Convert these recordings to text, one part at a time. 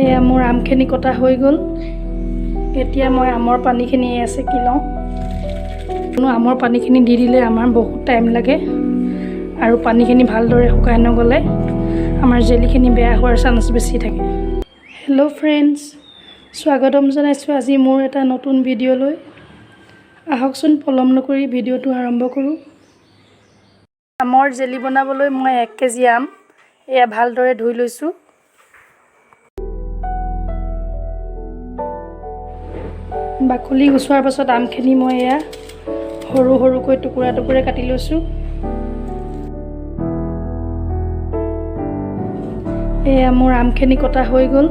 এয়া মোৰ আমখিনি কটা হৈ গ'ল। এতিয়া মই আমৰ পানীখিনি চেকি লওঁ। আমৰ পানীখিনি দি দিলে আমাৰ বহুত টাইম লাগে আৰু পানীখিনি ভালদৰে শুকাই নগ'লে আমাৰ জেলিখিনি বেয়া হোৱাৰ চান্স বেছি থাকে। হেল্ল' ফ্ৰেণ্ডছ, স্বাগতম জনাইছোঁ আজি মোৰ এটা নতুন ভিডিঅ'লৈ। আহকচোন পলম নকৰি ভিডিঅ'টো আৰম্ভ কৰোঁ। আমৰ জেলি বনাবলৈ মই 1 কেজি আম এয়া ভালদৰে ধুই লৈছোঁ। বাকলি গুচোৱাৰ পাছত আমখিনি মই এয়া সৰু সৰুকৈ টুকুৰা টুকুৰে কাটি লৈছোঁ। এয়া মোৰ আমখিনি কটা হৈ গ'ল।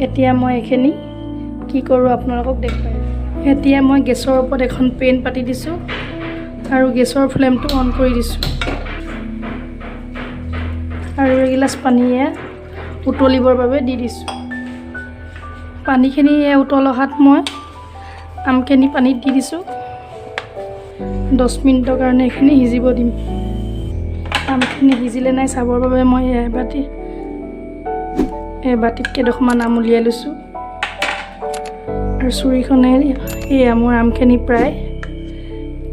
এতিয়া মই এইখিনি কি কৰোঁ আপোনালোকক দেখুৱাই। এতিয়া মই গেছৰ ওপৰত এখন পেন পাতি দিছোঁ আৰু গেছৰ ফ্লেমটো অন কৰি দিছোঁ আৰু এগিলাচ পানী উতলিবৰ বাবে দি দিছোঁ। পানীখিনি উতল অহাত মই আমখিনি পানীত দি দিছোঁ। 10 মিনিটৰ কাৰণে এইখিনি সিজিব দিম। আমখিনি সিজিলে নাই চাবৰ বাবে মই বাতিত কেইডোখৰমান আম উলিয়াই লৈছোঁ আৰু চুৰিখনে মোৰ আমখিনি প্ৰায়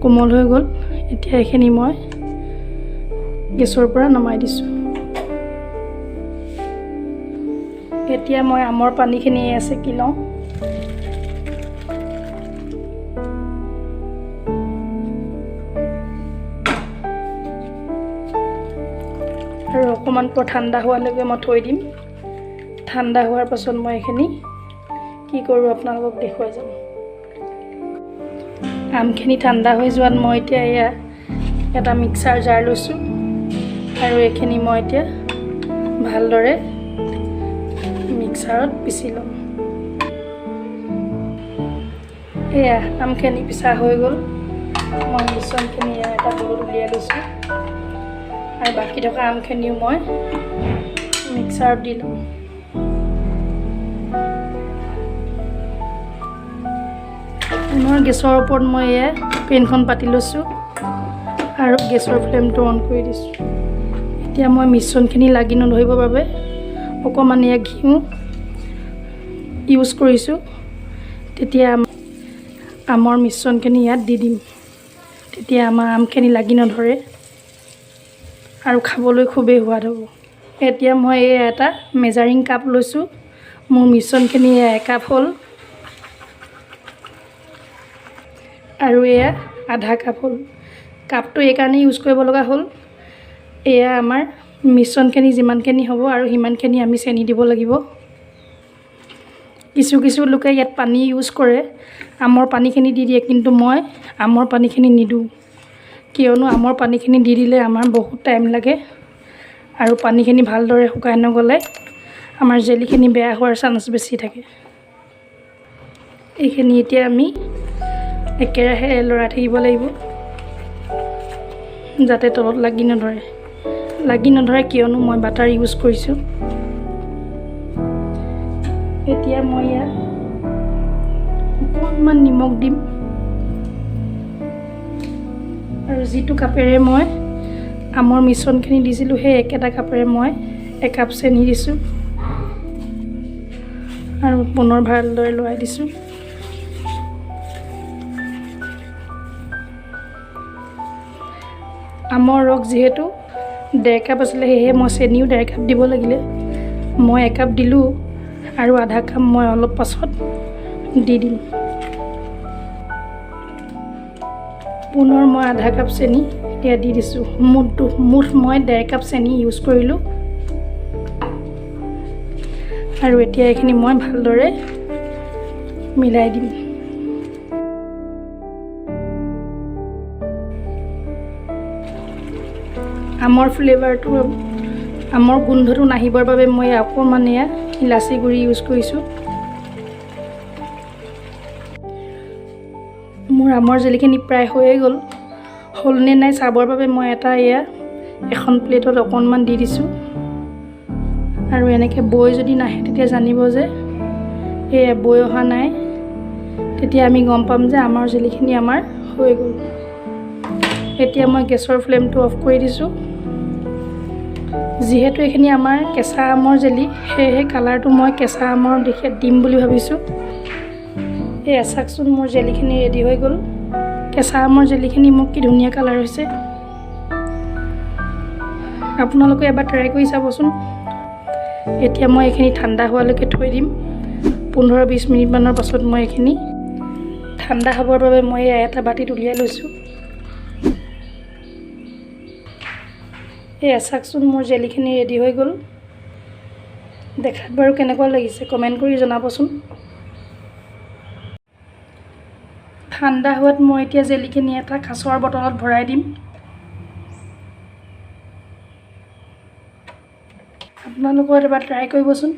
কোমল হৈ গ'ল। এতিয়া এইখিনি মই গেছৰ পৰা নমাই দিছোঁ। এতিয়া মই আমৰ পানীখিনি চেকি লওঁ। আৰু অকণমান ঠাণ্ডা হোৱালৈকে মই থৈ দিম। ঠাণ্ডা হোৱাৰ পাছত মই এইখিনি কি কৰোঁ আপোনালোকক দেখুৱাই যাম। আমখিনি ঠাণ্ডা হৈ যোৱাত মই এতিয়া এটা মিক্সাৰ জাৰ লৈছোঁ আৰু এইখিনি মই এতিয়া ভালদৰে মিক্সাৰত পিচি ল'ম। এয়া আমখিনি পিছা হৈ গ'ল। মই মিশ্ৰণখিনি এটা বলত উলিয়াই লৈছোঁ আৰু বাকী থকা আমখিনিও মই মিক্সাৰত দি লওঁ। পুনৰ গেছৰ ওপৰত মই পেনখন পাতি লৈছোঁ আৰু গেছৰ ফ্লেমটো অন কৰি দিছোঁ। এতিয়া মই মিশ্ৰণখিনি লাগি নধৰিবৰ বাবে অকণমান ঘিউ ইউজ কৰিছোঁ। তেতিয়া আমৰ মিশ্ৰণখিনি ইয়াত দি দিম। তেতিয়া আমাৰ আমখিনি লাগি নধৰে আৰু খাবলৈ খুবেই সোৱাদ হ'ব। এতিয়া মই এটা মেজাৰিং কাপ লৈছোঁ। মোৰ মিশ্ৰণখিনি 1 কাপ হ'ল আৰু আধা কাপ হ'ল। কাপটো এইকাৰণে ইউজ কৰিব লগা হ'ল, আমাৰ মিশ্ৰণখিনি যিমানখিনি হ'ব আৰু সিমানখিনি আমি চেনি দিব লাগিব। কিছু লোকে ইয়াত পানী ইউজ কৰে, আমৰ পানীখিনি দি দিয়ে, কিন্তু মই আমৰ পানীখিনি নিদিওঁ। কিয়নো আমৰ পানীখিনি দি দিলে আমাৰ বহুত টাইম লাগে আৰু পানীখিনি ভালদৰে শুকাই নগ'লে আমাৰ জেলিখিনি বেয়া হোৱাৰ চান্স বেছি থাকে। এইখিনি এতিয়া আমি একেৰাহে লৰাই থাকিব লাগিব যাতে তলত লাগি নধৰে কিয়নো মই বাটাৰ ইউজ কৰিছোঁ। এতিয়া মই ইয়াত অকণমান নিমখ দিম আৰু যিটো কাপেৰে মই আমৰ মিশ্ৰণখিনি দিছিলোঁ সেই একেটা কাপেৰে মই 1 কাপ চেনি দিছোঁ আৰু পুনৰ ভালদৰে লৰাই দিছোঁ। আমৰ ৰস যিহেতু 1.5 কাপ আছিলে, সেয়েহে মই চেনিও 1.5 কাপ দিব লাগিলে। মই 1 কাপ দিলোঁ আৰু আধা কাপ মই অলপ পাছত দি দিম। পুনৰ মই আধা কাপ চেনি দি দিছোঁ। মুঠ মই 1.5 কাপ চেনি ইউজ কৰিলোঁ আৰু এতিয়া এইখিনি মই ভালদৰে মিলাই দিম। আমৰ গোন্ধটো নাহিবৰ বাবে মই অকণমান ইলাচি গুড়ি ইউজ কৰিছোঁ। মোৰ আমৰ জেলিখিনি প্ৰায় হৈয়ে গ'ল। হ'লনে নাই চাবৰ বাবে মই এখন প্লেটত অকণমান দি দিছোঁ আৰু এনেকৈ বৈ যদি নাহে তেতিয়া জানিব যে বৈ অহা নাই। তেতিয়া আমি গম পাম যে আমৰ জেলিখিনি আমাৰ হৈ গ'ল। এতিয়া মই গেছৰ ফ্লেমটো অফ কৰি দিছোঁ। যিহেতু এইখিনি আমাৰ কেঁচা আমৰ জেলি, সেয়েহে কালাৰটো মই কেঁচা আমৰ দিশে দিম বুলি ভাবিছোঁ। এই চাওকচোন মোৰ জেলিখিনি ৰেডি হৈ গ'ল। কেঁচা আমৰ জেলিখিনি মোক কি ধুনীয়া কালাৰ হৈছে। আপোনালোকে এবাৰ ট্ৰাই কৰি চাবচোন। এতিয়া মই এইখিনি ঠাণ্ডা হোৱালৈকে থৈ দিম। 15-20 মিনিটমানৰ পাছত মই এইখিনি ঠাণ্ডা হ'বৰ বাবে মই এটা বাতিত উলিয়াই লৈছোঁ। এই চাওকচোন মোৰ জেলিখিনি ৰেডি হৈ গ'ল। দেখাত বাৰু কেনেকুৱা লাগিছে কমেণ্ট কৰি জনাবচোন। ঠাণ্ডা হোৱাত মই এতিয়া জেলিখিনি এটা কাঁচৰ বটলত ভৰাই দিম। আপোনালোকৰ এবাৰ ট্ৰাই কৰিবচোন।